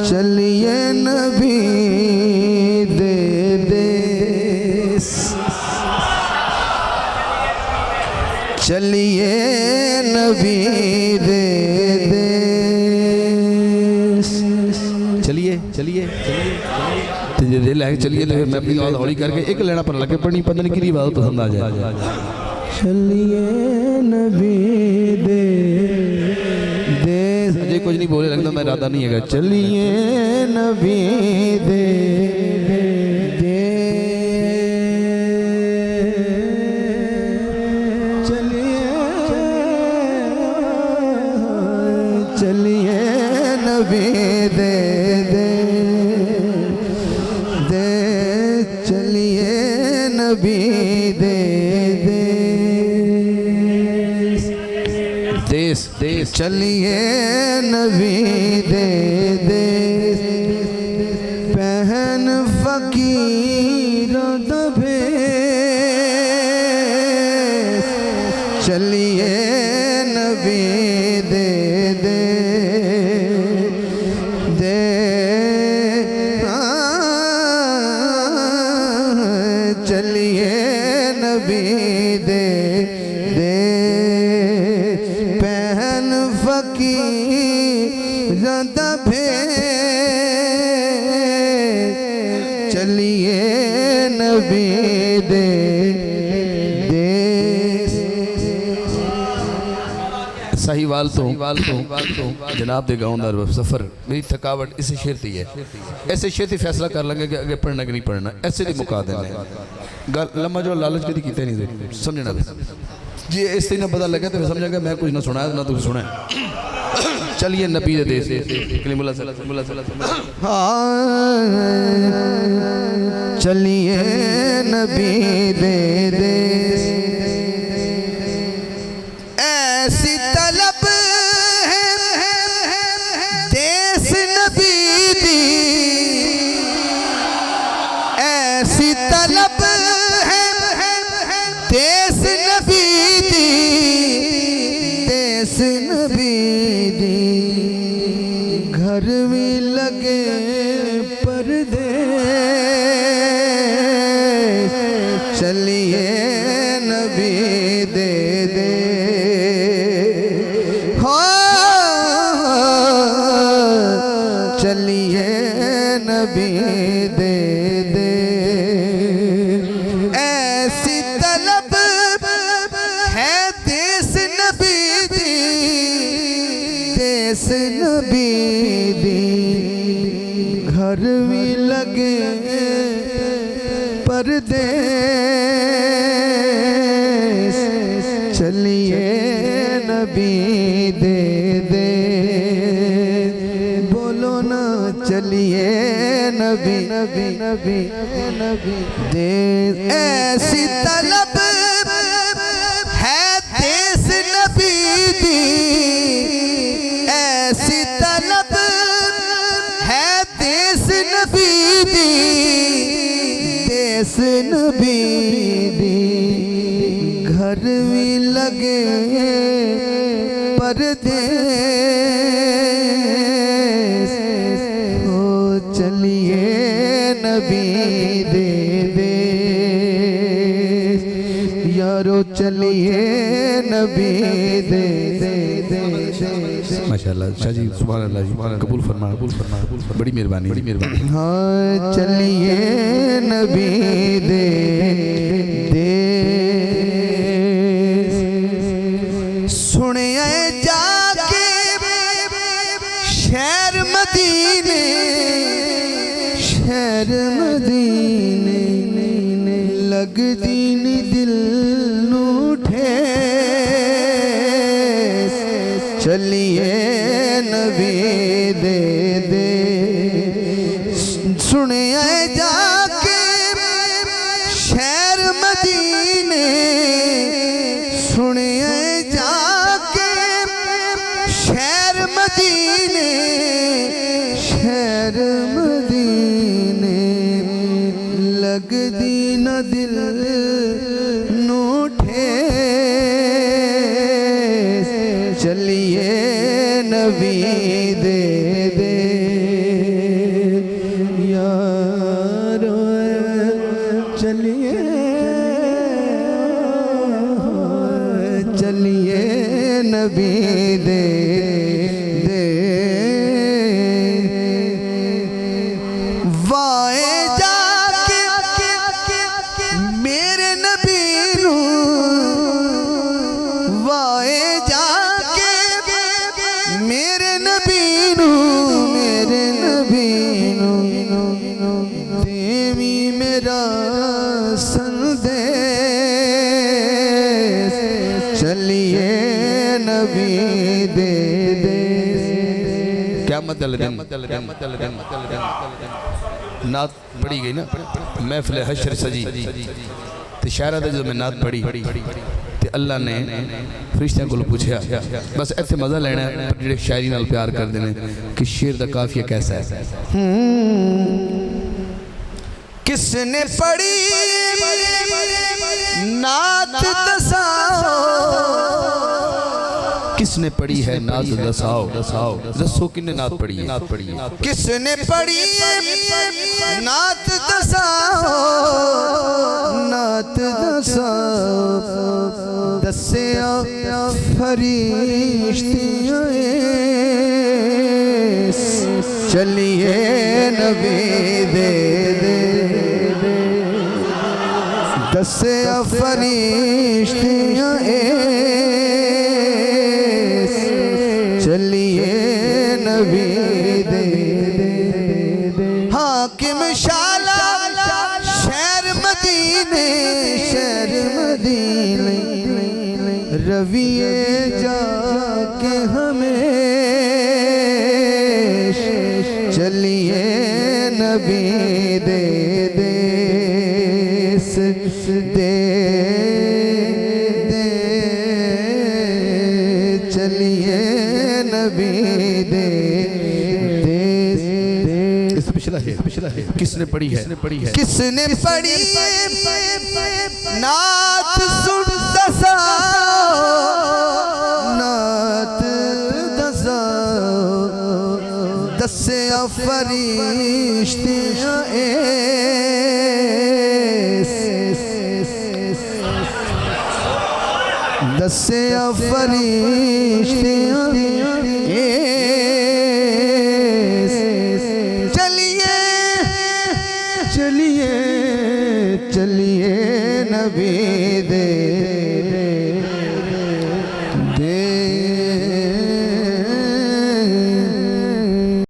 चलिए नबी दे देस, चलिए नबी दे देस, चलिए चलिए चलिए लैके चलिए। तो मैं अपनी आवाज़ हौली करके एक लेना पर लगे पढ़नी, पता नहीं कितनी बात पसंद आ जाए। चलिए नबी दे देस, अजय कुछ नहीं बोले, लगता मैं इरादा नहीं है। चलिए नबी दे दे, चलिए चलिए नबी दे दे दे, चलिए नबी दे दे देस देस, चलिए नबी दे दे, पहन फकीरों दबे, चलिए नबी दे दे दे, चलिए नबी दे दे, पहन फकीरों दबे, चलिए नबी दे दे। साहिवाल तो जनाब दे गाँव दा सफ़र, मेरी थकावट इस शेर थी है। ऐसे शेर से फैसला कर लेंगे कि आगे पढ़ना कि नहीं पढ़ना, ऐसे नहीं मुका देने। गल लम्मा जो लालच कभी किते नहीं दे समझना जी, इस तरह पता लगे तो समझेगा मैं कुछ ना सुनाया ना तुझे सुना। चलिए नबी दे देस, चलिए नबी दे देस, ऐसी तलब है देस नबी दी, ऐसी तलब है देस नबी दी, देस नबी दी, घर में लगे पर्दे, चलिए नबी दे दे, चलिए नबी दे दे, ऐसी तलब है देस नबी दी, देस नबी दी, घर में लगे पर्दे, चलिए नबी दे दे, बोलो ना चलिए नबी नबी नबी नबी दे, ऐसी तलब है देस नबी दी, ऐसी तलब है देस नबी दी, देस नबी दी, घर में लगे पर्दे, ओ चलिए नबी दे दे यारो, चलिए नबी दे दे दे। माशाल्लाह शाह जी, सुभान अल्लाह जी, कबूल फरमा कबूल फरमा, बड़ी मेहरबानी बड़ी मेहरबानी। हाँ चलिए नबी दे दे, सुने जाके शहर मदीने, शहर मदीने, लगदी नी दिल नू ठेस, चलिए नबी दे दे, सुने जाके शहर मदीने, सुने जाके शहर मदीने, नबी दे दे यारो चलिए चलिए नबी दे दे वाए जाके मेरे नबी नू वाए जाके मेरे नबी नू देवी मेरा संदेश चलिए नबी दे दे क्या मतलब नात पढ़ी गई ना महफिल हशर सजी ते शहरा दे जो मैं नात पढ़ी ते अल्लाह ने फरिश्तियां को पूछया बस ऐसे मजा लेना है जेड़े शायरी नाल प्यार करते हैं कि शेर दा काफिया कैसा है। किसने पढ़ी नात दसाओ किसने पढ़ी है नात दसाओ दसो किन्ने नात पढ़ी है किसने पढ़ी नात दसाओ दसिया फरिश्तियां चलिए नबी दे दे दसिया फरिश्तियां चलिए नबी दे दे हाकिम शाला शहर मदीने रविए जाके हमें चलिए नबी दे दे चलिए नबी दे दे पिछला है किसने पढ़ी है किसने पढ़ी नात सुन दसाओ नात दसाओ दसिया फरिश्तियां दसिया फरिश्तियां चलिए नबी दे